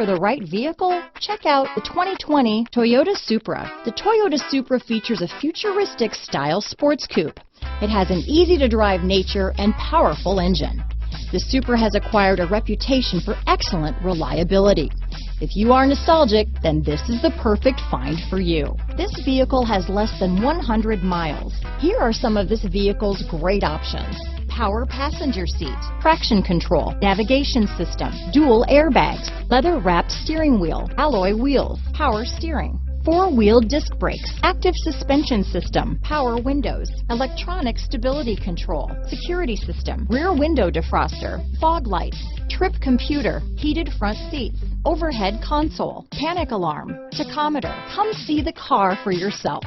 for the right vehicle? Check out the 2020 Toyota Supra. The Toyota Supra features a futuristic style sports coupe. It has an easy-to-drive nature and powerful engine. The Supra has acquired a reputation for excellent reliability. If you are nostalgic, then this is the perfect find for you. This vehicle has less than 100 miles. Here are some of this vehicle's great options: power passenger seat, traction control, navigation system, dual airbags, leather-wrapped steering wheel, alloy wheels, power steering, four-wheel disc brakes, active suspension system, power windows, electronic stability control, security system, rear window defroster, fog lights, trip computer, heated front seats, overhead console, panic alarm, tachometer. Come see the car for yourself.